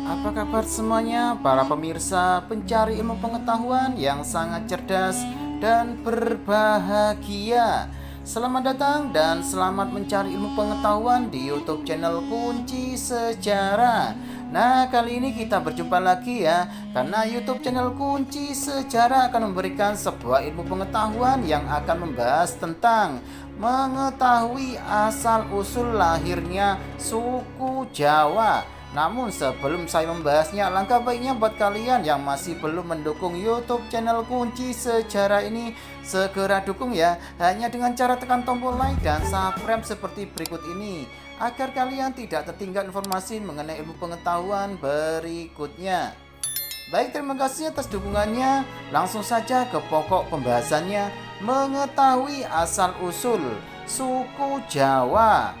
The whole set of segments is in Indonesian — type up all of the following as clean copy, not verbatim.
Apa kabar semuanya, para pemirsa pencari ilmu pengetahuan yang sangat cerdas dan berbahagia? Selamat datang dan selamat mencari ilmu pengetahuan di YouTube channel Kunci Sejarah. Nah, kali ini kita berjumpa lagi ya, karena YouTube channel Kunci Sejarah akan memberikan sebuah ilmu pengetahuan yang akan membahas tentang mengetahui asal-usul lahirnya suku Jawa. Namun sebelum saya membahasnya, langkah baiknya buat kalian yang masih belum mendukung YouTube channel Kunci Sejarah ini, segera dukung ya, hanya dengan cara tekan tombol like dan subscribe seperti berikut ini, agar kalian tidak tertinggal informasi mengenai ilmu pengetahuan berikutnya. Baik, terima kasih atas dukungannya. Langsung saja ke pokok pembahasannya, mengetahui asal-usul suku Jawa.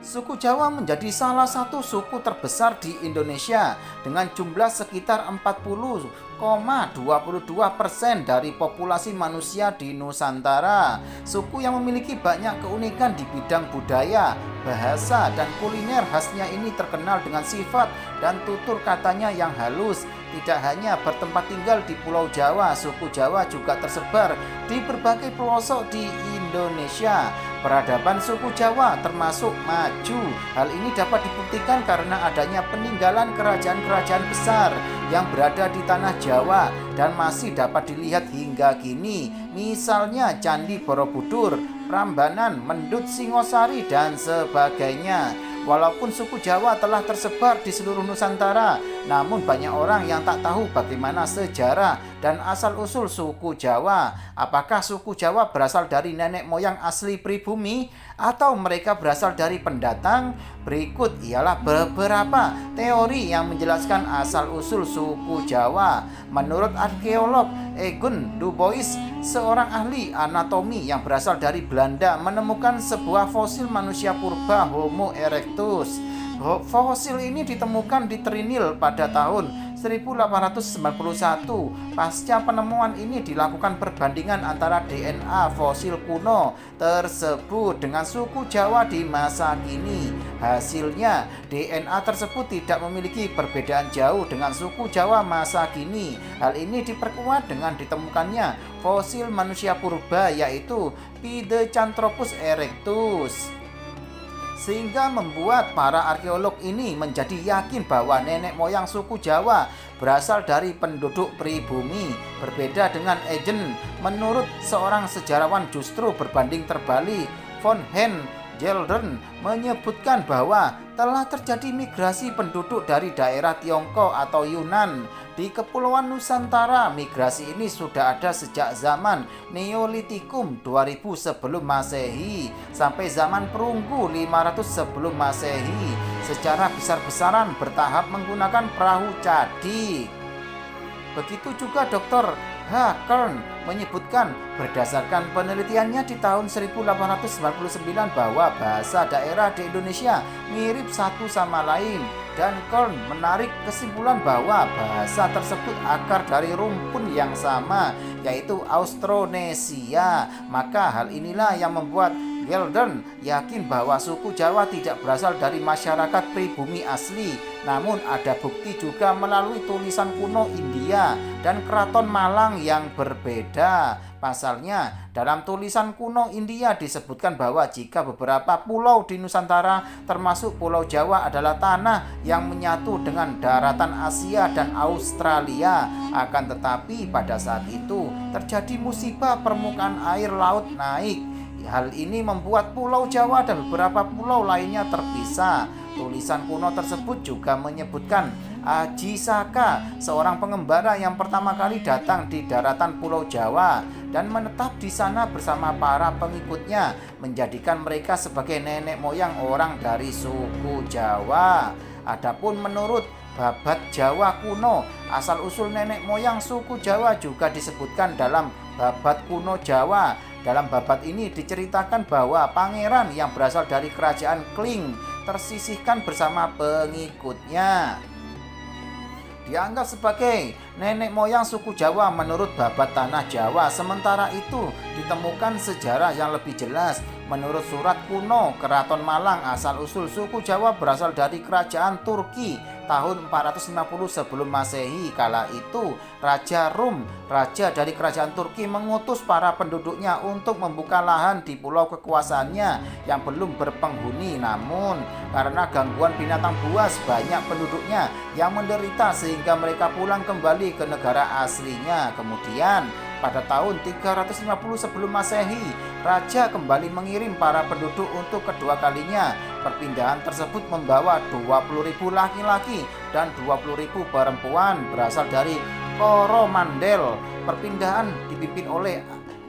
Suku Jawa menjadi salah satu suku terbesar di Indonesia dengan jumlah sekitar 40,22% dari populasi manusia di Nusantara. Suku yang memiliki banyak keunikan di bidang budaya, bahasa, dan kuliner khasnya ini terkenal dengan sifat dan tutur katanya yang halus. Tidak hanya bertempat tinggal di Pulau Jawa, suku Jawa juga tersebar di berbagai pelosok di Indonesia. Peradaban suku Jawa termasuk maju. Hal ini dapat dibuktikan karena adanya peninggalan kerajaan-kerajaan besar yang berada di tanah Jawa dan masih dapat dilihat hingga kini. Misalnya Candi Borobudur, Prambanan, Mendut Singosari, dan sebagainya. Walaupun suku Jawa telah tersebar di seluruh Nusantara, namun banyak orang yang tak tahu bagaimana sejarah dan asal-usul suku Jawa. Apakah suku Jawa berasal dari nenek moyang asli pribumi atau mereka berasal dari pendatang? Berikut ialah beberapa teori yang menjelaskan asal-usul suku Jawa. Menurut arkeolog Egon Du Bois, seorang ahli anatomi yang berasal dari Belanda, menemukan sebuah fosil manusia purba Homo erectus. Fosil ini ditemukan di Trinil pada tahun 1891. Pasca penemuan ini dilakukan perbandingan antara DNA fosil kuno tersebut dengan suku Jawa di masa kini. Hasilnya, DNA tersebut tidak memiliki perbedaan jauh dengan suku Jawa masa kini. Hal ini diperkuat dengan ditemukannya fosil manusia purba, yaitu Pithecanthropus erectus, sehingga membuat para arkeolog ini menjadi yakin bahwa nenek moyang suku Jawa berasal dari penduduk pribumi. Berbeda dengan Ejen, menurut seorang sejarawan justru berbanding terbalik. Von Geldern menyebutkan bahwa telah terjadi migrasi penduduk dari daerah Tiongkok atau Yunan di Kepulauan Nusantara. Migrasi ini sudah ada sejak zaman Neolitikum 2000 sebelum Masehi sampai zaman Perunggu 500 sebelum Masehi, secara besar-besaran bertahap menggunakan perahu cadik. Begitu juga Dr. H. Kern menyebutkan berdasarkan penelitiannya di tahun 1899 bahwa bahasa daerah di Indonesia mirip satu sama lain, dan Kern menarik kesimpulan bahwa bahasa tersebut akar dari rumpun yang sama, yaitu Austronesia. Maka hal inilah yang membuat Geldern yakin bahwa suku Jawa tidak berasal dari masyarakat pribumi asli. Namun ada bukti juga melalui tulisan kuno India dan Keraton Malang yang berbeda. Pasalnya, dalam tulisan kuno India disebutkan bahwa jika beberapa pulau di Nusantara termasuk Pulau Jawa adalah tanah yang menyatu dengan daratan Asia dan Australia. Akan tetapi pada saat itu terjadi musibah, permukaan air laut naik. Hal ini membuat Pulau Jawa dan beberapa pulau lainnya terpisah. Tulisan kuno tersebut juga menyebutkan Aji Saka, seorang pengembara yang pertama kali datang di daratan Pulau Jawa dan menetap di sana bersama para pengikutnya, menjadikan mereka sebagai nenek moyang orang dari suku Jawa. Adapun menurut Babat Jawa kuno, asal-usul nenek moyang suku Jawa juga disebutkan dalam Babat kuno Jawa. Dalam babat ini diceritakan bahwa pangeran yang berasal dari kerajaan Kling tersisihkan bersama pengikutnya, dianggap sebagai nenek moyang suku Jawa menurut Babat Tanah Jawa. Sementara itu ditemukan sejarah yang lebih jelas. Menurut surat kuno Keraton Malang, asal-usul suku Jawa berasal dari kerajaan Turki tahun 450 sebelum Masehi. Kala itu Raja Rum, raja dari kerajaan Turki, mengutus para penduduknya untuk membuka lahan di pulau kekuasaannya yang belum berpenghuni. Namun karena gangguan binatang buas, banyak penduduknya yang menderita sehingga mereka pulang kembali ke negara aslinya. Kemudian pada tahun 350 sebelum Masehi, raja kembali mengirim para penduduk untuk kedua kalinya. Perpindahan tersebut membawa 20.000 laki-laki dan 20.000 perempuan berasal dari Coromandel. Perpindahan dipimpin oleh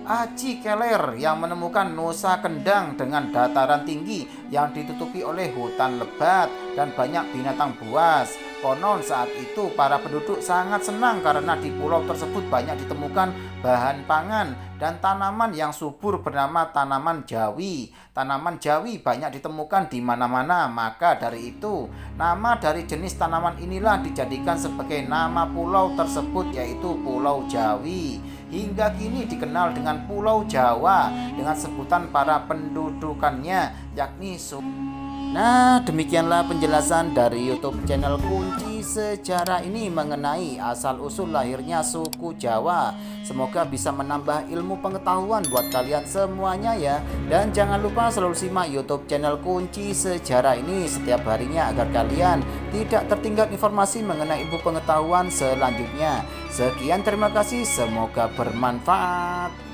Aji Keler yang menemukan Nusa Kendang dengan dataran tinggi yang ditutupi oleh hutan lebat dan banyak binatang buas. Konon saat itu para penduduk sangat senang karena di pulau tersebut banyak ditemukan bahan pangan dan tanaman yang subur bernama tanaman jawi. Tanaman jawi banyak ditemukan di mana-mana, maka dari itu nama dari jenis tanaman inilah dijadikan sebagai nama pulau tersebut, yaitu Pulau Jawi. Hingga kini dikenal dengan Pulau Jawa dengan sebutan para pendudukannya, yakni Nah, demikianlah penjelasan dari YouTube channel Kunci Sejarah ini mengenai asal-usul lahirnya suku Jawa. Semoga bisa menambah ilmu pengetahuan buat kalian semuanya ya. Dan jangan lupa selalu simak YouTube channel Kunci Sejarah ini setiap harinya agar kalian tidak tertinggal informasi mengenai ilmu pengetahuan selanjutnya. Sekian, terima kasih, semoga bermanfaat.